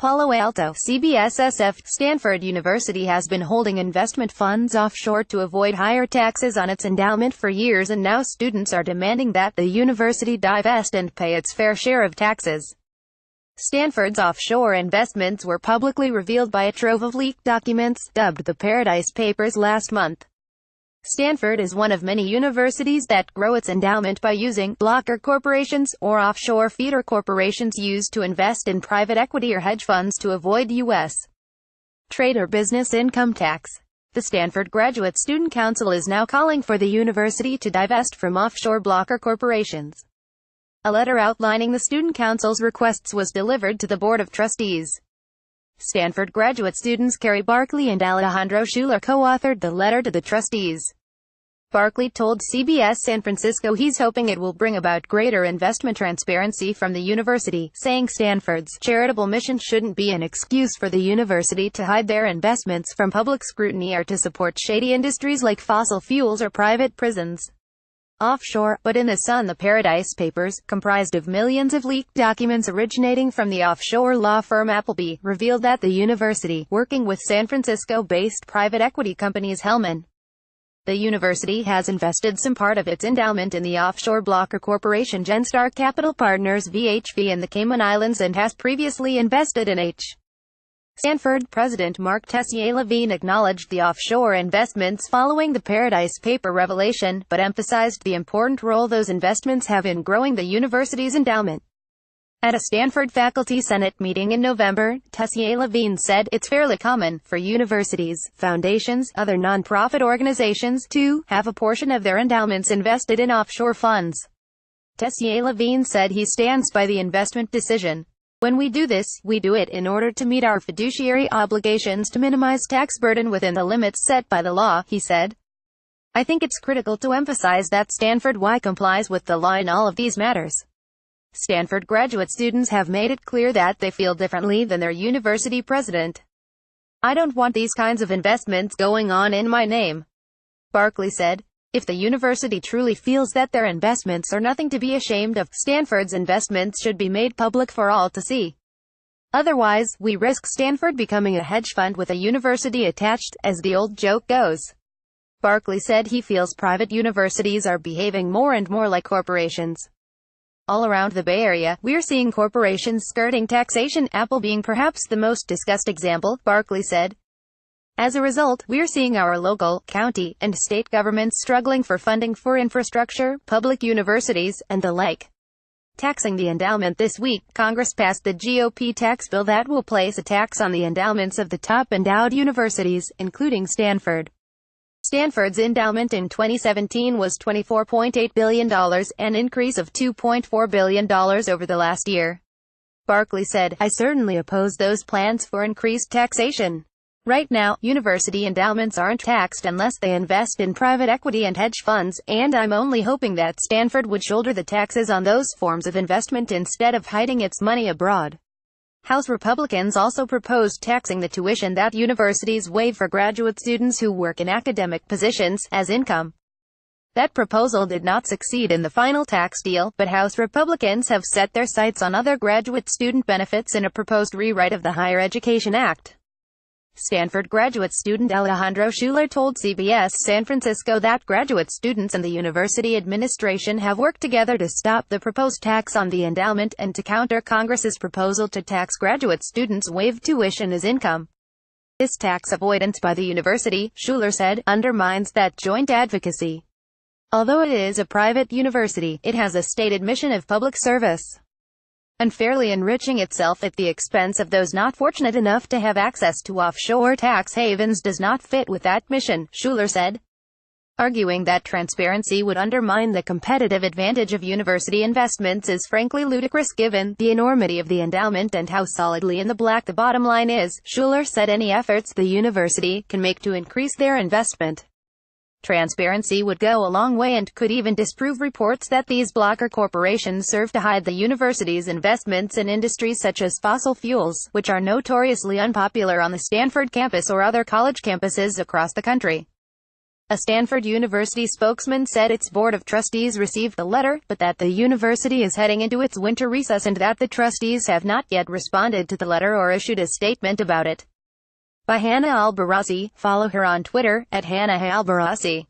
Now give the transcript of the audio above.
Palo Alto, CBS SF. Stanford University has been holding investment funds offshore to avoid higher taxes on its endowment for years, and now students are demanding that the university divest and pay its fair share of taxes. Stanford's offshore investments were publicly revealed by a trove of leaked documents, dubbed the Paradise Papers, last month. Stanford is one of many universities that grow its endowment by using blocker corporations, or offshore feeder corporations used to invest in private equity or hedge funds to avoid U.S. trade or business income tax. The Stanford Graduate Student Council is now calling for the university to divest from offshore blocker corporations. A letter outlining the Student Council's requests was delivered to the Board of Trustees. Stanford graduate students Carrie Barkley and Alejandro Schuler co-authored the letter to the trustees. Barkley told CBS San Francisco he's hoping it will bring about greater investment transparency from the university, saying Stanford's charitable mission shouldn't be an excuse for the university to hide their investments from public scrutiny or to support shady industries like fossil fuels or private prisons. Offshore, but in the Sun, the Paradise Papers, comprised of millions of leaked documents originating from the offshore law firm Appleby, revealed that the university, working with San Francisco-based private equity companies Hellman, the university has invested some part of its endowment in the offshore blocker corporation Genstar Capital Partners VHV in the Cayman Islands and has previously invested in H. Stanford President Mark Tessier-Levine acknowledged the offshore investments following the Paradise Paper revelation, but emphasized the important role those investments have in growing the university's endowment. At a Stanford Faculty Senate meeting in November, Tessier-Levine said, "It's fairly common for universities, foundations, other nonprofit organizations, to have a portion of their endowments invested in offshore funds." Tessier-Levine said he stands by the investment decision. "When we do this, we do it in order to meet our fiduciary obligations to minimize tax burden within the limits set by the law," he said. "I think it's critical to emphasize that Stanford complies with the law in all of these matters." Stanford graduate students have made it clear that they feel differently than their university president. "I don't want these kinds of investments going on in my name," Barkley said. "If the university truly feels that their investments are nothing to be ashamed of, Stanford's investments should be made public for all to see. Otherwise, we risk Stanford becoming a hedge fund with a university attached, as the old joke goes." Barkley said he feels private universities are behaving more and more like corporations. All around the Bay Area, we're seeing corporations skirting taxation, Apple being perhaps the most discussed example, Barkley said. "As a result, we're seeing our local, county, and state governments struggling for funding for infrastructure, public universities, and the like." Taxing the endowment. This week, Congress passed the GOP tax bill that will place a tax on the endowments of the top endowed universities, including Stanford. Stanford's endowment in 2017 was $24.8 billion, an increase of $2.4 billion over the last year. Barkley said, "I certainly oppose those plans for increased taxation. Right now, university endowments aren't taxed unless they invest in private equity and hedge funds, and I'm only hoping that Stanford would shoulder the taxes on those forms of investment instead of hiding its money abroad." House Republicans also proposed taxing the tuition that universities waive for graduate students who work in academic positions, as income. That proposal did not succeed in the final tax deal, but House Republicans have set their sights on other graduate student benefits in a proposed rewrite of the Higher Education Act. Stanford graduate student Alejandro Schuler told CBS San Francisco that graduate students and the university administration have worked together to stop the proposed tax on the endowment and to counter Congress's proposal to tax graduate students' waived tuition as income. "This tax avoidance by the university," Schuler said, "undermines that joint advocacy. Although it is a private university, it has a stated mission of public service. Unfairly enriching itself at the expense of those not fortunate enough to have access to offshore tax havens does not fit with that mission," Schuler said, arguing that transparency would undermine the competitive advantage of university investments is frankly ludicrous given the enormity of the endowment and how solidly in the black the bottom line is. Schuler said any efforts the university can make to increase their investment transparency would go a long way and could even disprove reports that these blocker corporations serve to hide the university's investments in industries such as fossil fuels, which are notoriously unpopular on the Stanford campus or other college campuses across the country. A Stanford University spokesman said its board of trustees received the letter, but that the university is heading into its winter recess and that the trustees have not yet responded to the letter or issued a statement about it. By Hannah Albarrasi. Follow her on Twitter, @HannahAlbarrasi.